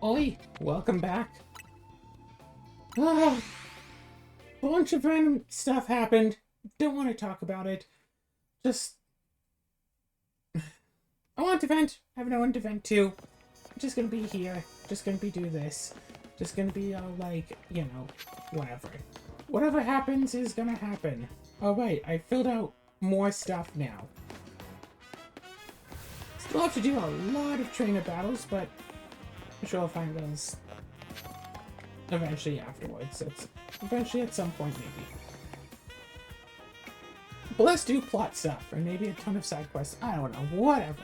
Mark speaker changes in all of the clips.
Speaker 1: Oi, welcome back. A bunch of random stuff happened. Don't want to talk about it. Just... I want to vent. I have no one to vent to. I'm just gonna be here. Just gonna be do this. Just gonna be all like, you know, whatever. Whatever happens is gonna happen. Alright, I filled out more stuff now. Still have to do a lot of trainer battles, but I'm sure I'll find those eventually afterwards. It's eventually at some point, maybe. But let's do plot stuff, or maybe a ton of side quests. I don't know, whatever.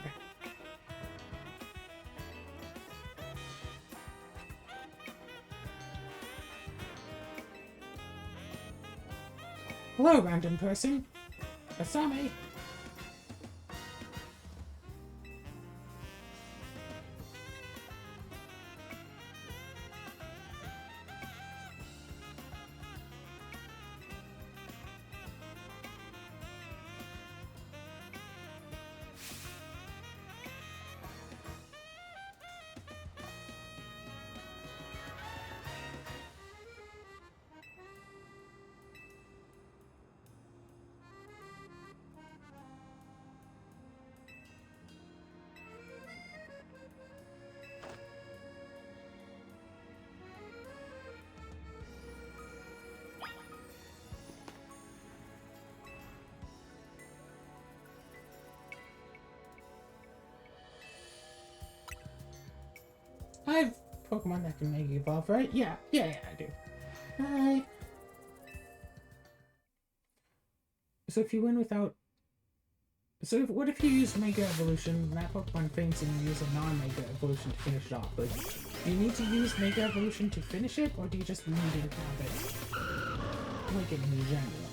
Speaker 1: Hello, random person. Asami. I have Pokemon that can Mega Evolve, right? Yeah, I do. Hi. So if you win without... what if you use Mega Evolution, and that Pokemon faints, and you use a non-Mega Evolution to finish it off? Like, do you need to use Mega Evolution to finish it, or do you just need to have it? Like, in general.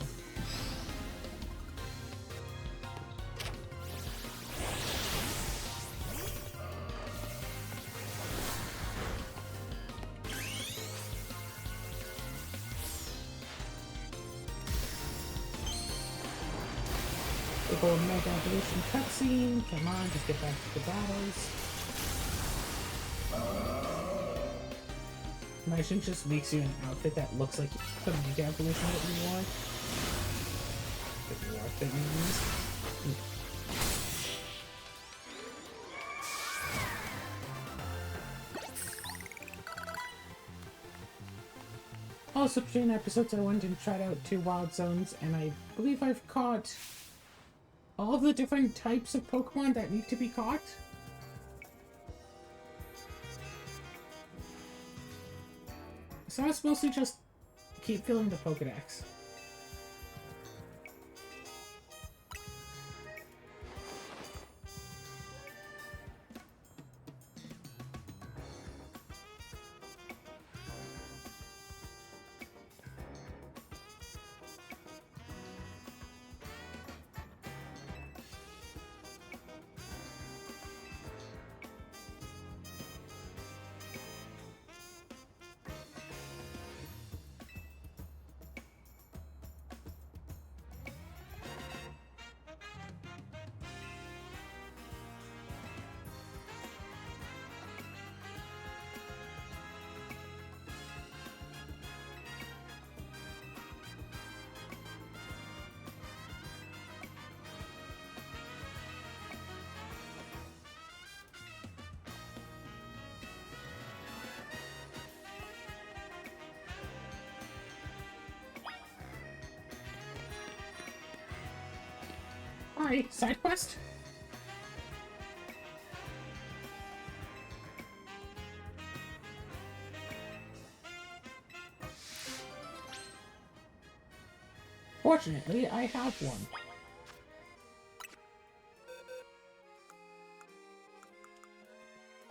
Speaker 1: Big old Mega Evolution cutscene. Come on, just get back to the battles. Imagine just makes you an outfit that looks like the Mega Evolution that you want. The new outfit you use. Also, between episodes, I went and tried out 2 Wild Zones, and I believe I've caught all of the different types of Pokemon that need to be caught. So it's mostly just keep filling the Pokedex. Alright, side quest? Fortunately, I have one.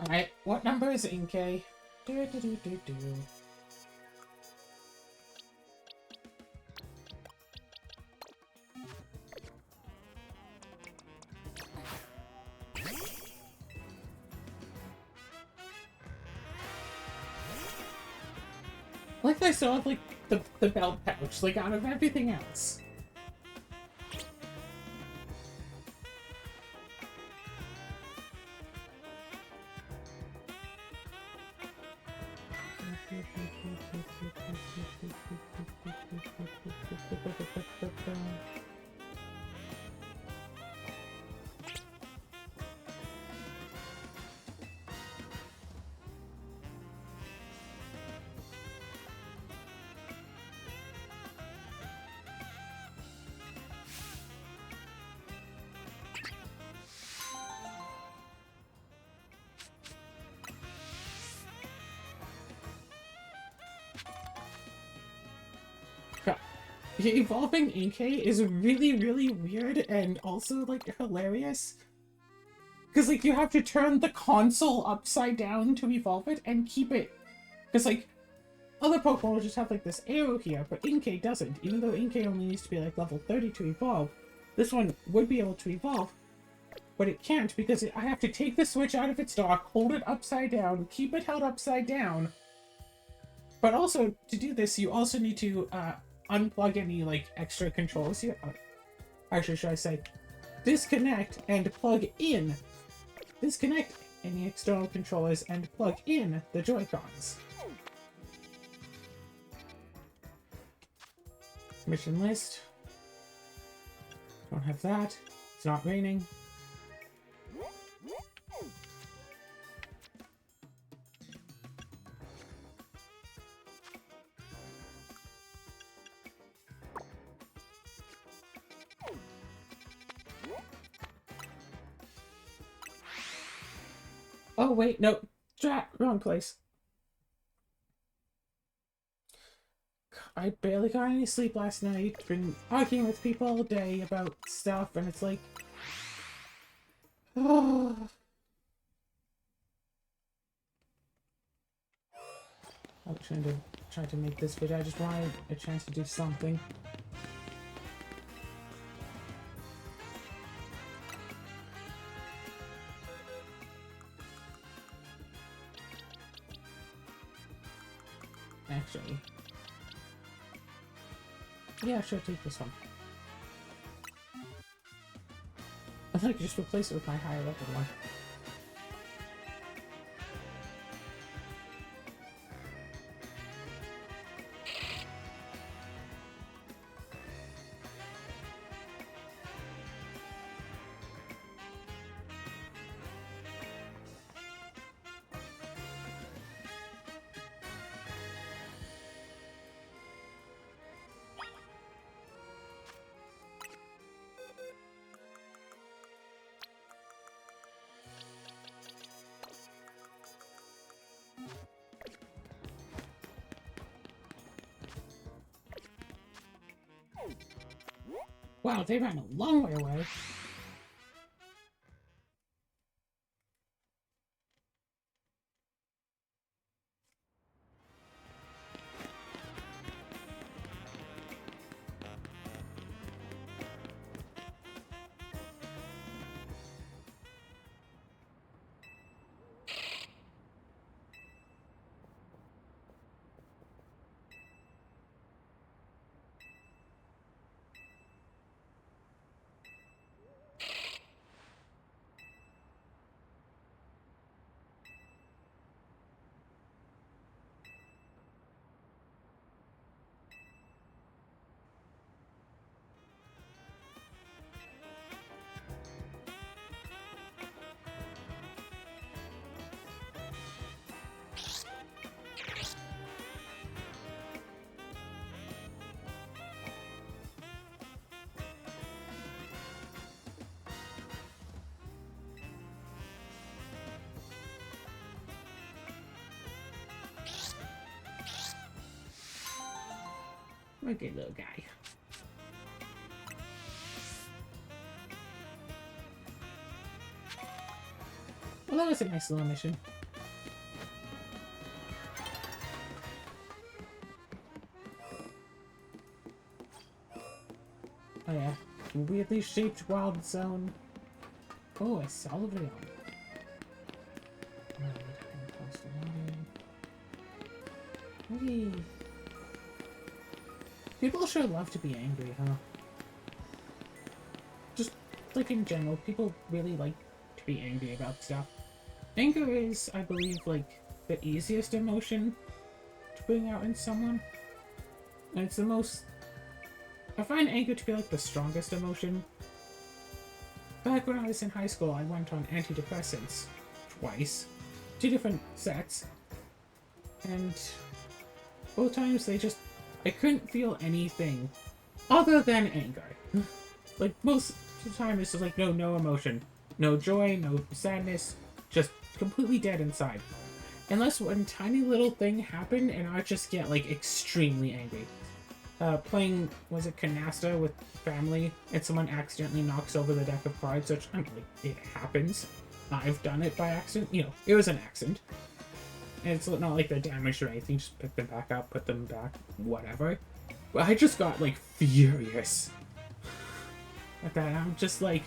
Speaker 1: Alright, what number is Inkay? Do. Like I saw, like, the belt pouch, like, out of everything else. Evolving Inkay is really, really weird and also, like, hilarious. Because, like, you have to turn the console upside down to evolve it and keep it. Because, like, other Pokemon will just have, like, this arrow here, but Inkay doesn't. Even though Inkay only needs to be, like, level 30 to evolve, this one would be able to evolve, but it can't because I have to take the Switch out of its dock, hold it upside down, keep it held upside down. But also, to do this, you also need to unplug any, like, extra controls here. Actually, should I say, disconnect and plug in. Disconnect any external controllers and plug in the Joy-Cons. Mission list. Don't have that. It's not raining. Oh, wait, no. Wrong place. I barely got any sleep last night. Been arguing with people all day about stuff, and it's like... Oh. I'm trying to make this video. I just wanted a chance to do something. Actually. Yeah, sure, take this one. I think I just replace it with my higher level one. Wow, they ran a long way away. Okay, little guy. Well, that was a nice little mission. Oh yeah, weirdly shaped wild zone. Oh, a Salvavion. Whee. People sure love to be angry, huh? Just, like, in general, people really like to be angry about stuff. Anger is, I believe, like, the easiest emotion to bring out in someone. And it's the most... I find anger to be, like, the strongest emotion. Back when I was in high school, I went on antidepressants twice. 2 different sets. And both times they just... I couldn't feel anything other than anger. Like, most of the time it's just like, no emotion. No joy, no sadness. Just completely dead inside. Unless one tiny little thing happened and I just get, like, extremely angry. playing, was it Canasta with family, and someone accidentally knocks over the deck of cards, which, I mean, like, it happens. I've done it by accident. You know, it was an accident. And it's not like they're damaged or anything, just pick them back up, put them back, whatever. But I just got, like, furious at that. I'm just like,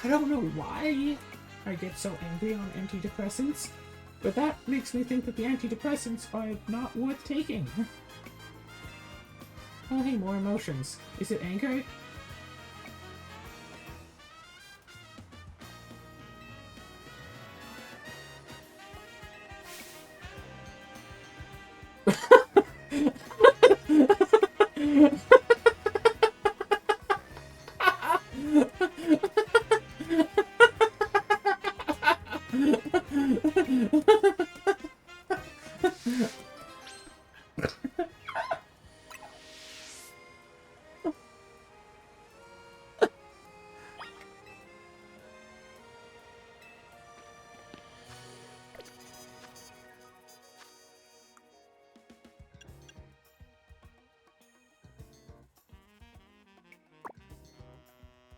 Speaker 1: I don't know why I get so angry on antidepressants, but that makes me think that the antidepressants are not worth taking. Oh, hey, more emotions. Is it anger?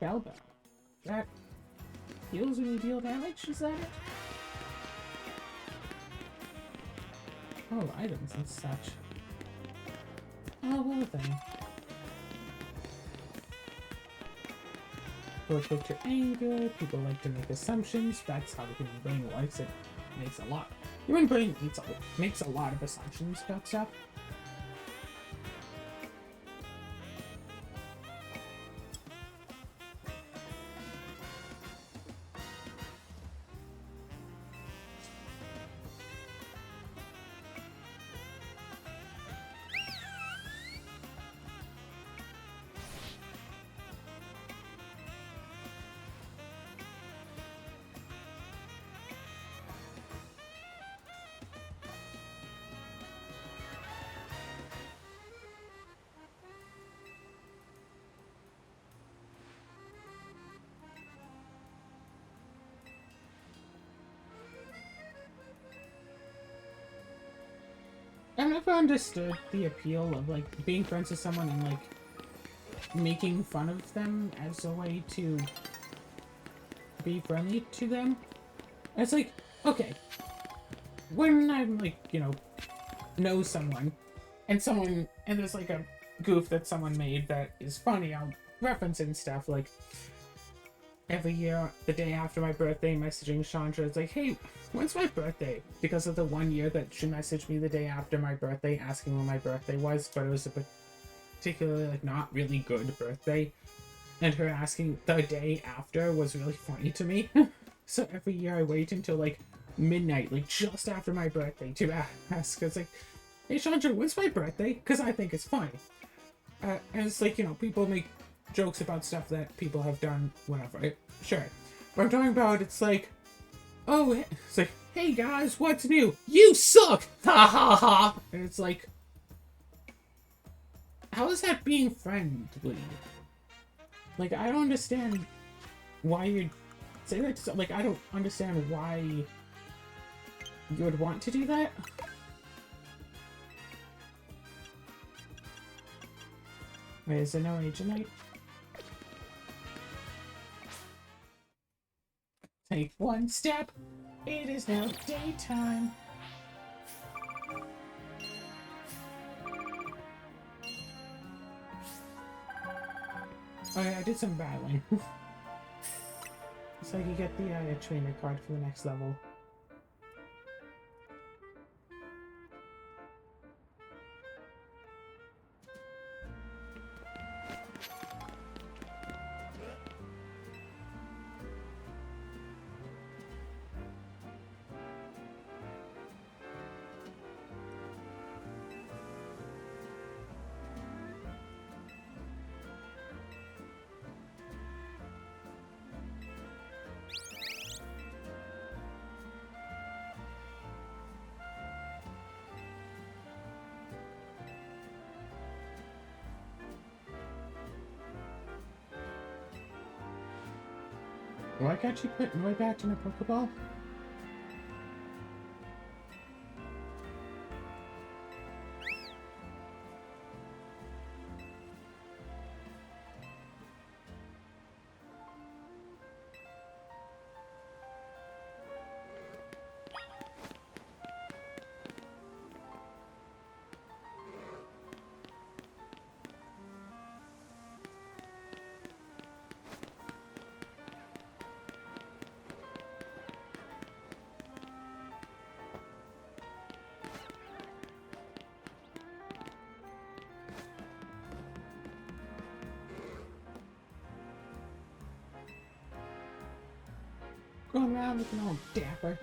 Speaker 1: Spellbound. That heals when you deal damage? Is that it? Oh, items and such. Oh, well then. People quick to anger, people like to make assumptions. That's how the human brain works. It makes a lot. Human brain makes a lot of assumptions about stuff. I've never understood the appeal of, like, being friends with someone and, like, making fun of them as a way to be friendly to them. It's like, okay, when I'm, like, you know someone, and there's, like, a goof that someone made that is funny, I'll reference it and stuff, like, every year, the day after my birthday, messaging Chandra, it's like, hey, when's my birthday? Because of the 1 year that she messaged me the day after my birthday, asking when my birthday was, but it was a particularly, like, not really good birthday. And her asking the day after was really funny to me. So every year I wait until, like, midnight, like, just after my birthday to ask. It's like, hey, Chandra, when's my birthday? Because I think it's funny. And it's like, you know, people make jokes about stuff that people have done, whatever. Sure. What I'm talking about, it's like, oh, it's like, hey guys, what's new? You suck! Ha ha ha! And it's like, how is that being friendly? Like, I don't understand why you'd say that to, like, I don't understand why you would want to do that. Wait, is there no Agenite? Take one step. It is now daytime. Oh yeah, I did some battling. So you get the trainer card for the next level. Why can't you put Noy back in a Pokeball? Going around looking all dapper.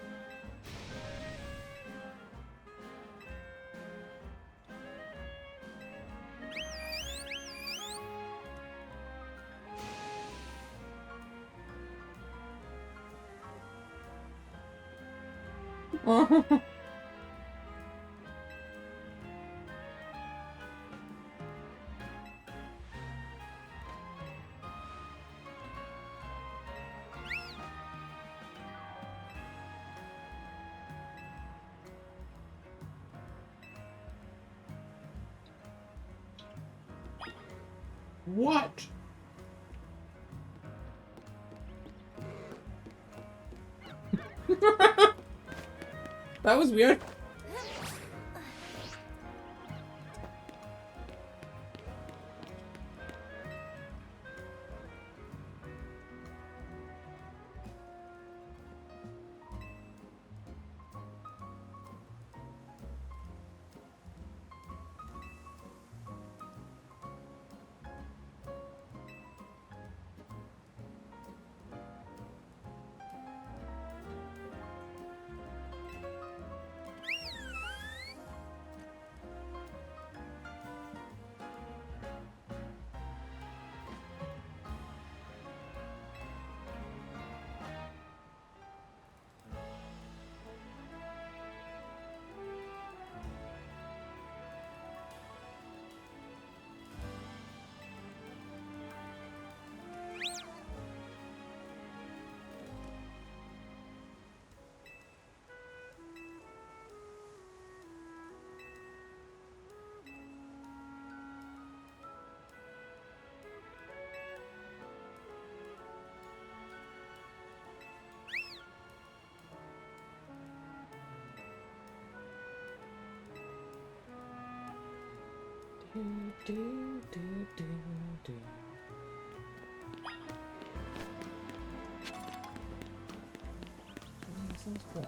Speaker 1: What? That was weird. Sounds cool.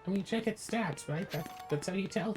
Speaker 1: I mean, check its stats, right? That's how you tell.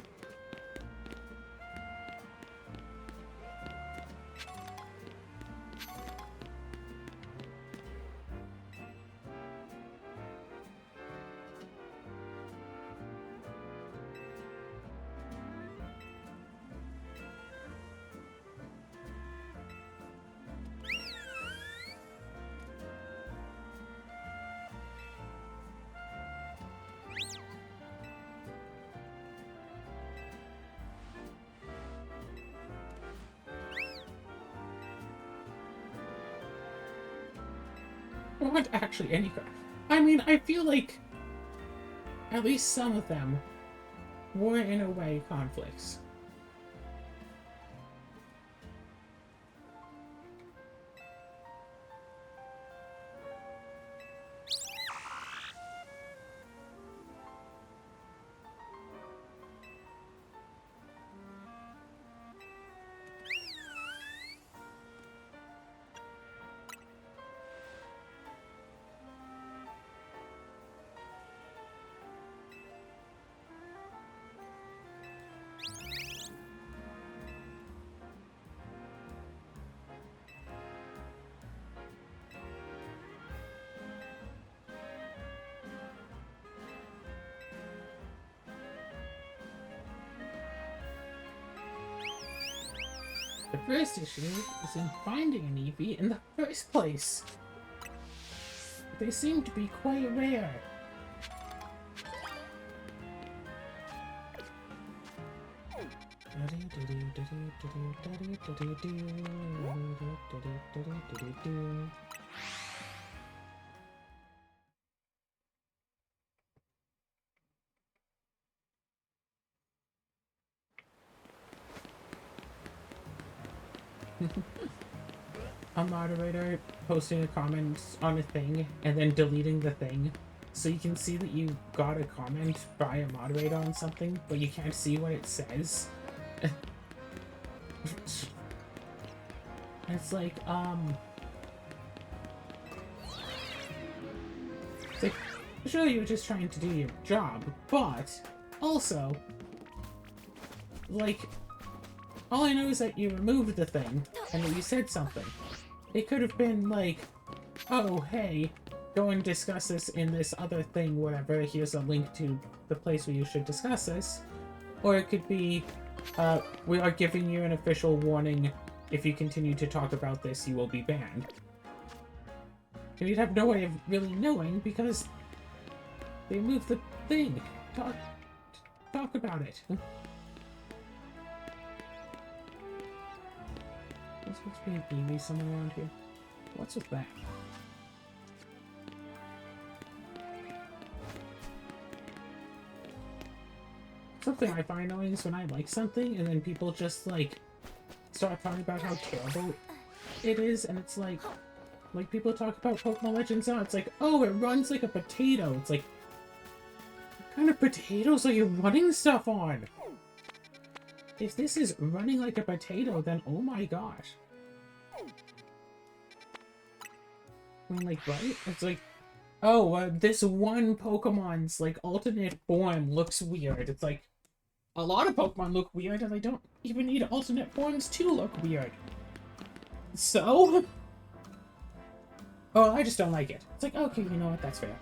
Speaker 1: Not actually any. I mean, I feel like at least some of them were in a way conflicts. The first issue is in finding an Eevee in the first place. They seem to be quite rare. A moderator posting a comment on a thing and then deleting the thing, so you can see that you got a comment by a moderator on something, but you can't see what it says. It's like, it's like, Sure, you're just trying to do your job, but also, like, all I know is that you removed the thing, and that you said something. It could have been like, oh, hey, go and discuss this in this other thing, whatever, here's a link to the place where you should discuss this. Or it could be, we are giving you an official warning, if you continue to talk about this, you will be banned. And you'd have no way of really knowing, because they moved the thing. Talk about it. There's supposed to be an Eevee somewhere around here. What's with that? Something I find annoying is when I like something and then people just like start talking about how terrible it is, and it's like people talk about Pokemon Legends now, it's like, oh, it runs like a potato. It's like, what kind of potatoes are you running stuff on? If this is running like a potato, then oh my gosh. I mean, like, right? It's like, oh, this one Pokemon's, like, alternate form looks weird. It's like, a lot of Pokemon look weird, and they don't even need alternate forms to look weird. So? Oh, I just don't like it. It's like, okay, you know what, that's fair.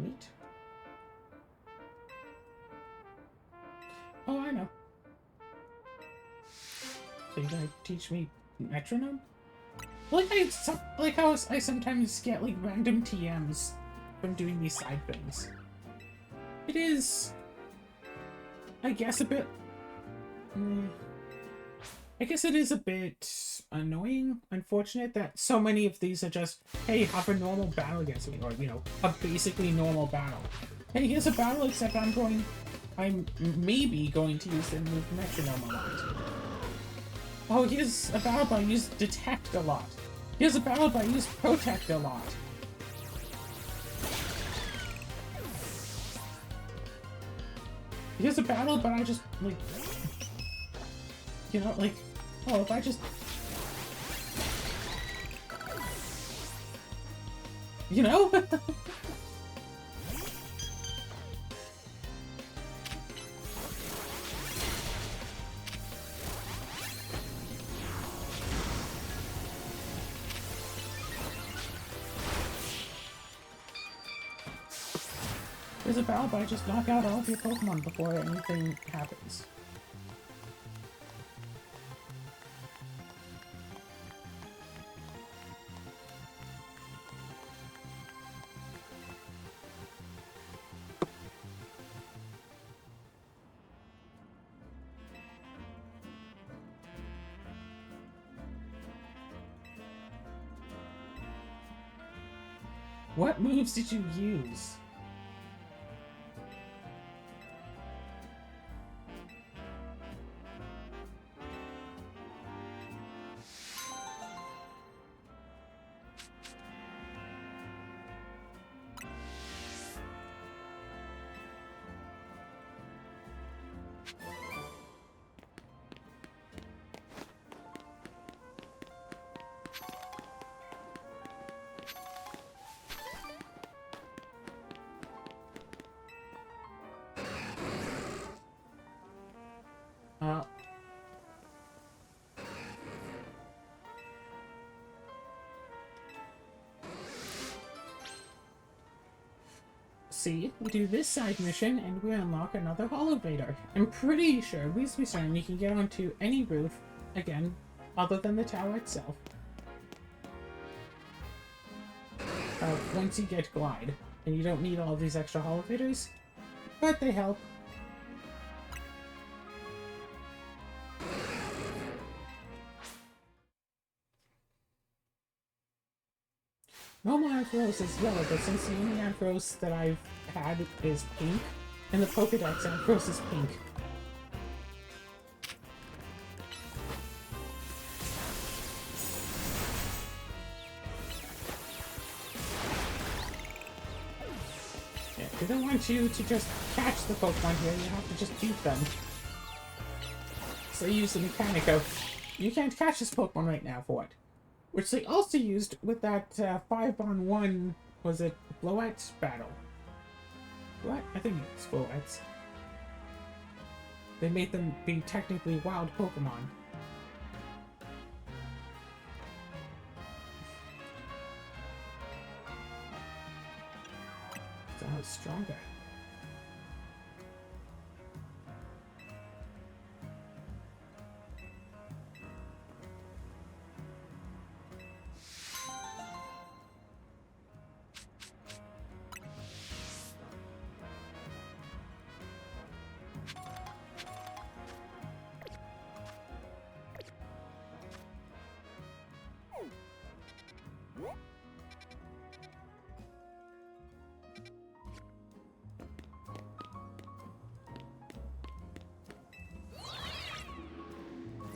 Speaker 1: Neat. Oh, I know. So you're gonna teach me metronome? Like how I sometimes get like random TMs from doing these side things. It is, I guess, a bit. I guess it is a bit annoying, unfortunate that so many of these are just, hey, have a normal battle against me, or, you know, a basically normal battle. Hey, here's a battle, except I'm maybe going to use the move metronome a lot. Oh, here's a battle, but I use detect a lot. Here's a battle, but I use protect a lot. Here's a battle, but I just, like, you know, like, oh, if I just... You know? There's a battle, but I just knock out all of your Pokemon before anything happens. What moves did you use? See, we do this side mission and we unlock another Holovator. I'm pretty sure, at least we're certain, you can get onto any roof, again, other than the tower itself. Once you get Glide, and you don't need all these extra Holovators, but they help. Normal Ampharos is yellow, but since the only Ampharos that I've had is pink, and the Pokedex Ampharos is pink. Yeah, they don't want you to just catch the Pokemon here, you have to just beat them. So they use the mechanic of You can't catch this Pokemon right now for it. Which they also used with that 5-on-1, was it Bloettes battle? What? I think it's Bloettes. They made them be technically wild Pokemon. So I was stronger.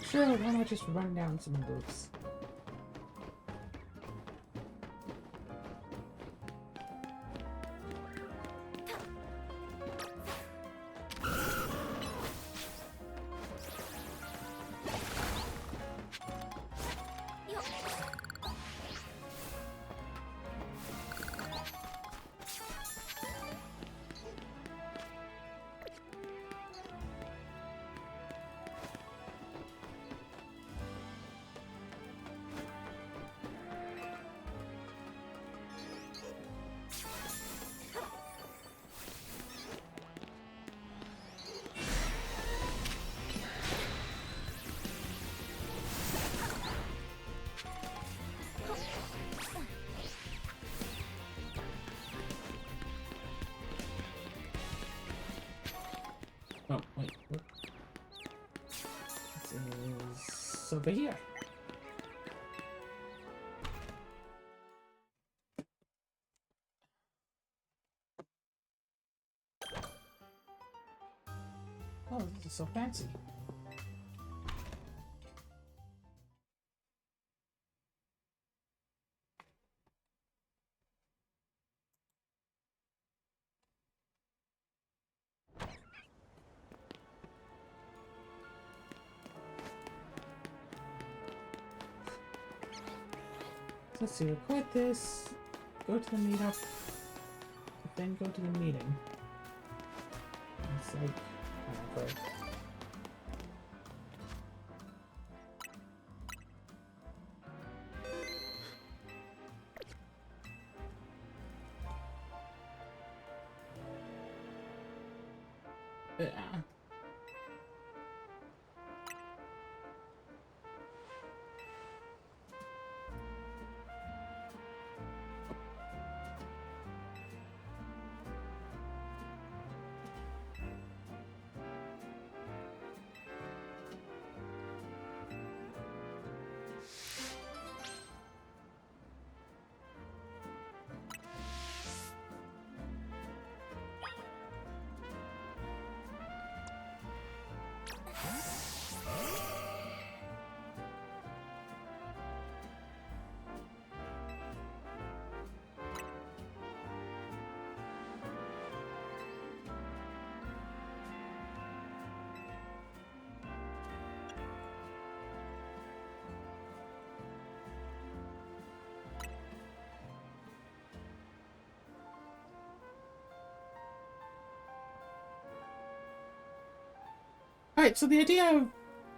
Speaker 1: Sure, why not just run down some moves? Oh, wait. What? This is over here. Oh, this is so fancy. Let's see, record this, go to the meetup, then go to the meeting. It's like, okay. Yeah. Alright, so the idea of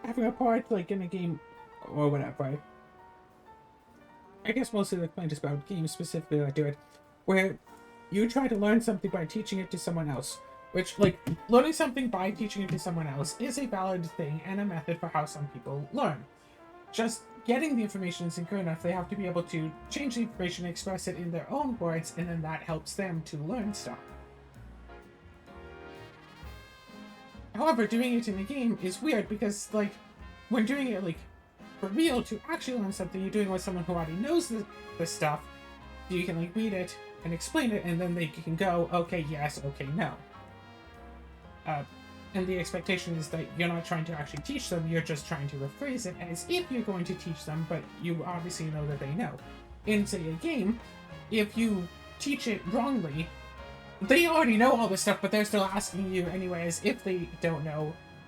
Speaker 1: having a part, like, in a game, or whatever, I guess mostly the point is about games specifically that do it, where you try to learn something by teaching it to someone else. Which, like, learning something by teaching it to someone else is a valid thing and a method for how some people learn. Just getting the information isn't good enough. They have to be able to change the information, express it in their own words, and then that helps them to learn stuff. However, doing it in a game is weird because, like, when doing it, like, for real, to actually learn something, you're doing it with someone who already knows this stuff. You can, like, read it and explain it, and then they can go, okay, yes, okay, no. And the expectation is that you're not trying to actually teach them, you're just trying to rephrase it as if you're going to teach them, but you obviously know that they know. In, say, a game, if you teach it wrongly, they already know all this stuff, but they're still asking you anyway as if they don't know,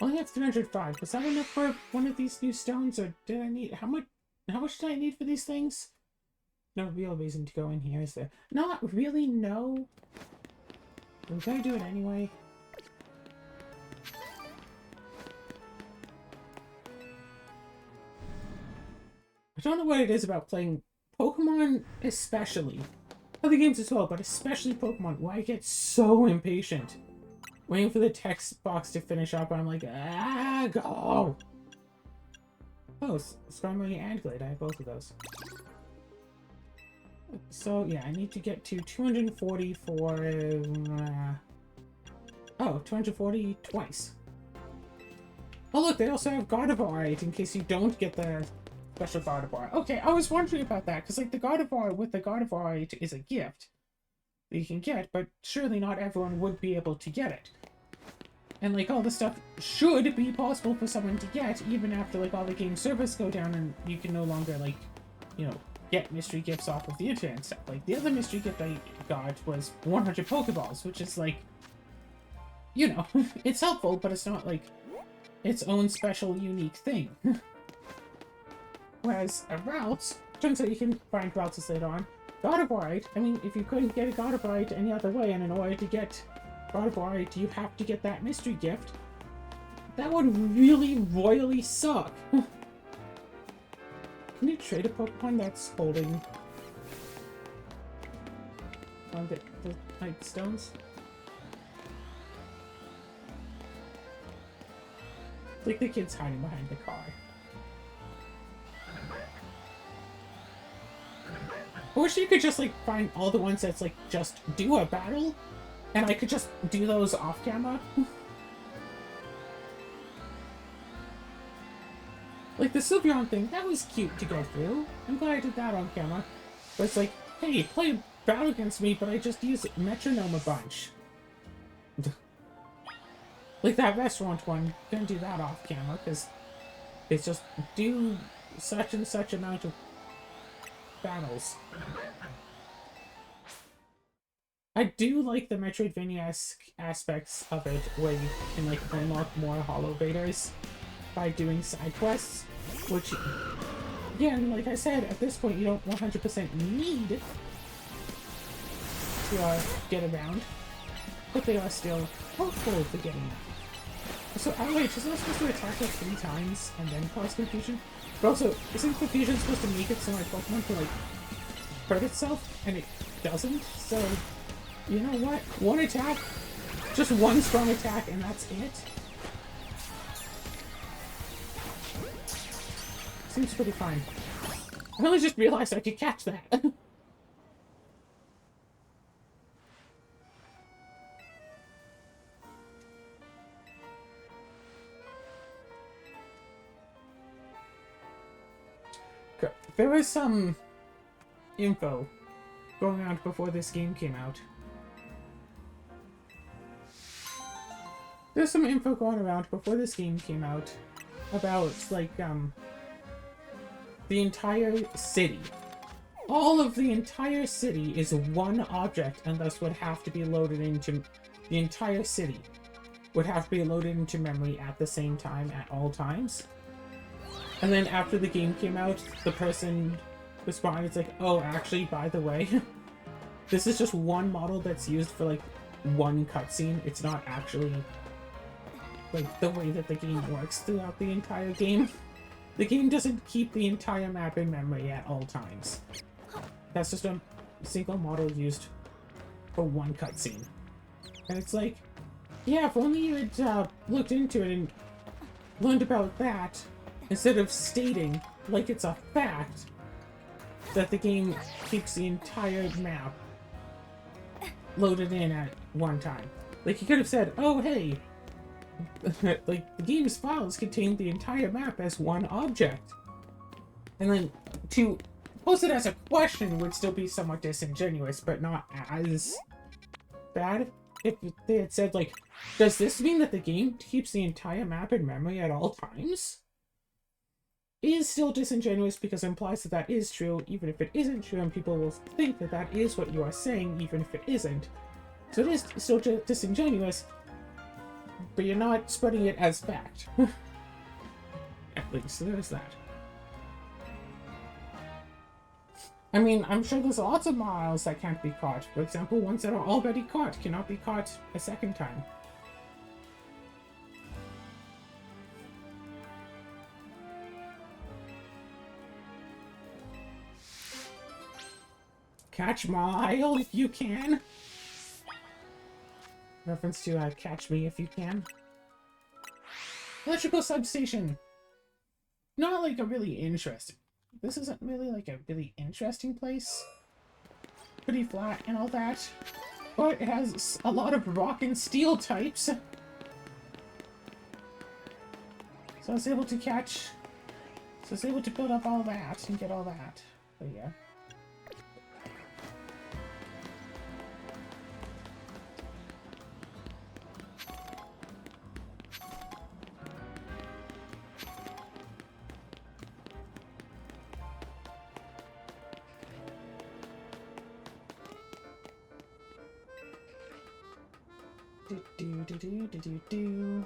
Speaker 1: only have 305. Was that enough for one of these new stones, or did I need... How much did I need for these things? No real reason to go in here, is there? Not really, no. I'm gonna do it anyway. I don't know what it is about playing Pokemon, especially. Other games as well, but especially Pokemon, why I get so impatient. Waiting for the text box to finish up, and I'm like, ah, go! Oh, Skarmory and Glade, I have both of those. So, yeah, I need to get to 240 for... oh, 240 twice. Oh, look, they also have Gardevoir in case you don't get the special Gardevoir. Okay, I was wondering about that, because, like, the Gardevoir with the Gardevoir is a gift that you can get, but surely not everyone would be able to get it. And, like, all the stuff should be possible for someone to get, even after, like, all the game servers go down and you can no longer, like, you know, get mystery gifts off of the internet and stuff. Like, the other mystery gift I got was 100 Pokeballs, which is, like, you know, it's helpful, but it's not, like, its own special, unique thing. Whereas a route, turns out you can find routes later on. Gardevoir, I mean, if you couldn't get a Gardevoir any other way, and in order to get Gardevoir, you have to get that mystery gift, that would really royally suck. Can you trade a Pokemon that's holding the Night Stones? Like the kid's hiding behind the car. I wish you could just, like, find all the ones that's, like, just do a battle, and I could just do those off camera. Like, the Sylveon thing, that was cute to go through. I'm glad I did that on camera. But it's like, hey, play a battle against me, but I just use Metronome a bunch. Like that restaurant one, gonna do that off camera, because it's just do such and such amount of battles. I do like the Metroidvania-esque aspects of it, where you can, like, unlock more Hollow Vaders by doing side quests, which, again, like I said, at this point you don't 100% need to get around, but they are still helpful for getting out. So, wait, isn't it supposed to attack like 3 times and then cause confusion? But also, isn't confusion supposed to make it so my Pokemon can, like, hurt itself, and it doesn't? So, you know what? One attack, just one strong attack, and that's it? Seems pretty fine. I only just realized I could catch that. There was some info going on before this game came out. There's some info going around before this game came out about, like, the entire city. All of the entire city is one object, and thus would have to be loaded into... The entire city would have to be loaded into memory at the same time at all times. And then after the game came out, the person responded, it's like, oh, actually, by the way, this is just one model that's used for, like, one cutscene. It's not actually, like, the way that the game works throughout the entire game. The game doesn't keep the entire map in memory at all times. That's just a single model used for one cutscene. And it's like, yeah, if only you had looked into it and learned about that, instead of stating, like it's a fact, that the game keeps the entire map loaded in at one time. Like, you could have said, oh, hey, like, the game's files contain the entire map as one object. And then to pose it as a question would still be somewhat disingenuous, but not as bad. If they had said, like, does this mean that the game keeps the entire map in memory at all times? Is still disingenuous because it implies that that is true, even if it isn't true, and people will think that that is what you are saying, even if it isn't. So it is still disingenuous, but you're not spreading it as fact. At least there's that. I mean, I'm sure there's lots of miles that can't be caught. For example, ones that are already caught cannot be caught a second time. Catch Mile if you can. Reference to Catch Me if you can. Electrical substation. Not like a really interesting. This isn't really like a really interesting place. Pretty flat and all that. But it has a lot of rock and steel types. So I was able to catch. So I was able to build up all that and get all that. But yeah. Do.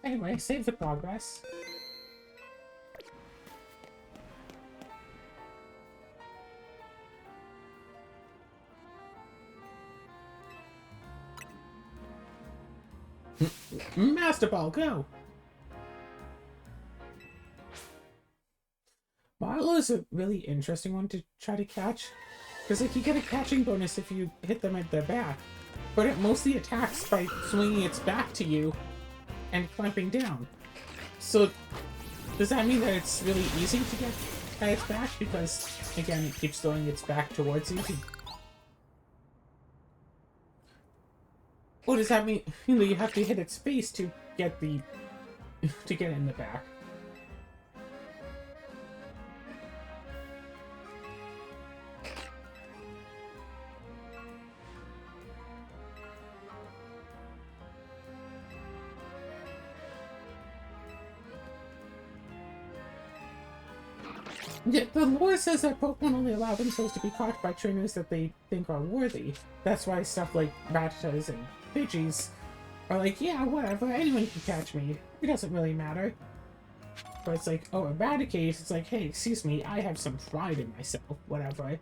Speaker 1: Anyway, save the progress. Master Ball, go! Milo is a really interesting one to try to catch. Because like, you get a catching bonus if you hit them at their back. But it mostly attacks by swinging its back to you and clamping down. So, does that mean that it's really easy to get at its back? Because, again, it keeps throwing its back towards you. Or does that mean you have to hit its face to get the... to get in the back? Yeah, the lore says that Pokemon only allow themselves to be caught by trainers that they think are worthy. That's why stuff like Rattatas and Pidgeys are like, yeah, whatever, anyone can catch me. It doesn't really matter. But it's like, oh, Eradicate, it's like, hey, excuse me, I have some pride in myself, whatever.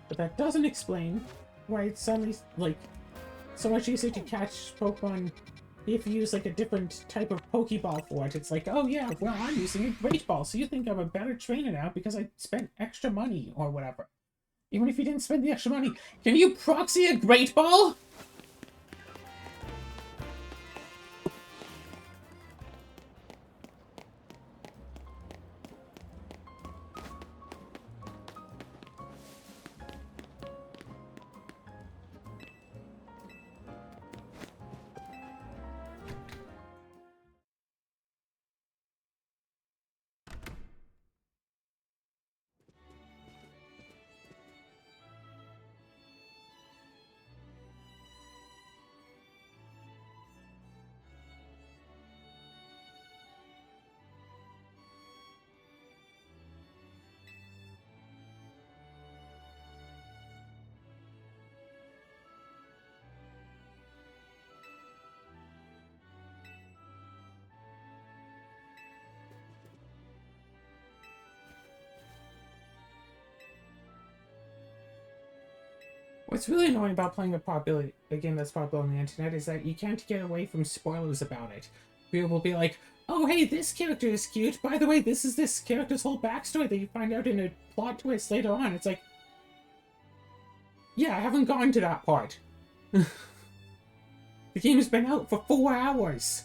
Speaker 1: But that doesn't explain why it's suddenly, like, so much easier to catch Pokemon if you use, like, a different type of Pokeball for it. It's like, oh yeah, well, I'm using a Great Ball, so you think I'm a better trainer now because I spent extra money or whatever. Even if you didn't spend the extra money, can you proxy a Great Ball? What's really annoying about playing a game that's popular on the internet is that you can't get away from spoilers about it. People will be like, oh hey, this character is cute. By the way, this is this character's whole backstory that you find out in a plot twist later on. It's like, yeah, I haven't gone to that part. The game's been out for 4 hours.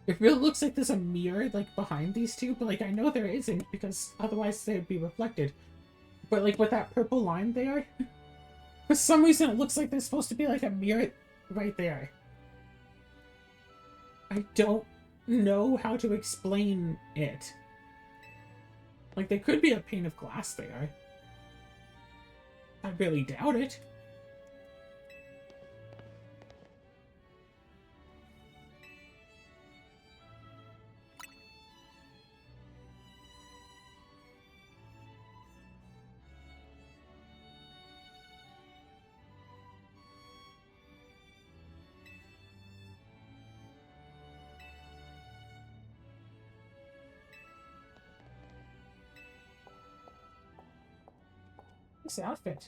Speaker 1: It really looks like there's a mirror, like, behind these two, but, like, I know there isn't, because otherwise they'd be reflected. But, like, with that purple line there, for some reason it looks like there's supposed to be, like, a mirror right there. I don't know how to explain it. Like, there could be a pane of glass there. I really doubt it. This outfit.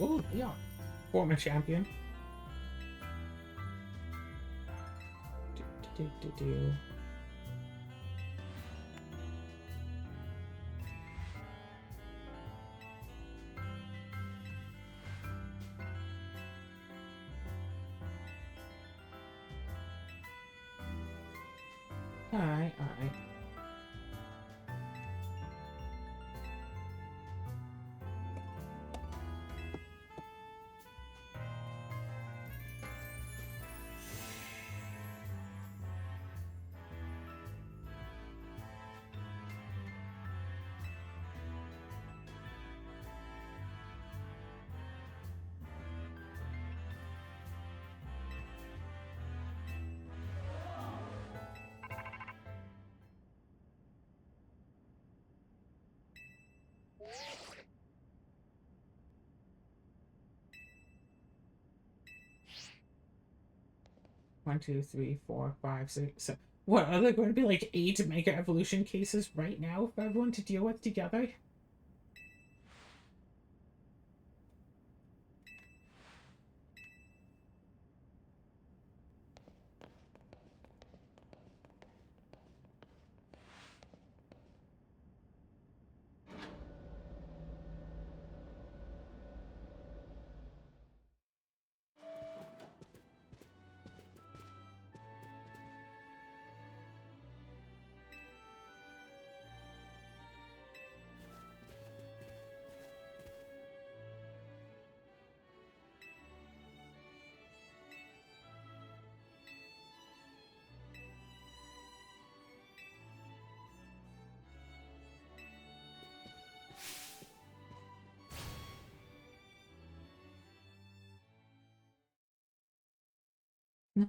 Speaker 1: Oh, yeah. Former champion. Do. Alright, alright. One, two, three, four, five, six, seven. What, are there going to be like 8 Mega Evolution cases right now for everyone to deal with together?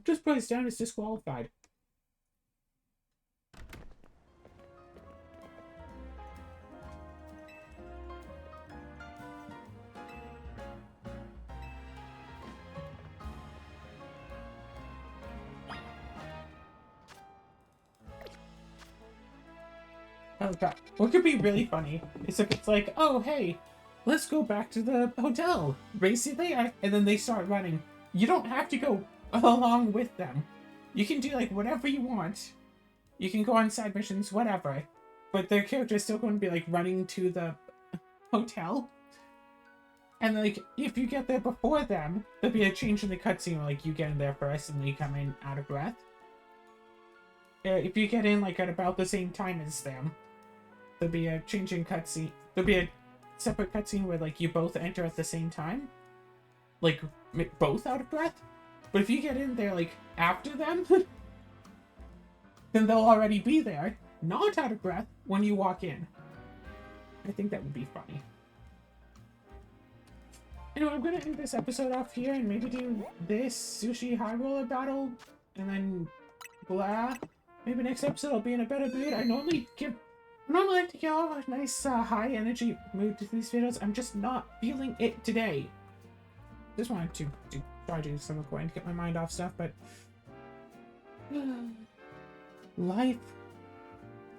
Speaker 1: Just put us down as disqualified. Oh god. What could be really funny is if it's like, oh hey, let's go back to the hotel. Race it there, and then they start running. You don't have to go along with them. You can do like whatever you want. You can go on side missions, whatever. But their character is still going to be like running to the hotel. And like if you get there before them, there'll be a change in the cutscene where like you get in there first and you come in out of breath. If you get in like at about the same time as them, there'll be a change in cutscene. There'll be a separate cutscene where like you both enter at the same time, like both out of breath. But if you get in there like after them, then they'll already be there, not out of breath when you walk in. I think that would be funny. Anyway, I'm gonna end this episode off here and maybe do this Sushi High Roller battle, and then blah. Maybe next episode I'll be in a better mood. I normally like to give off a nice high energy mood to these videos. I'm just not feeling it today. Just wanted to try to do some recording to get my mind off stuff, but life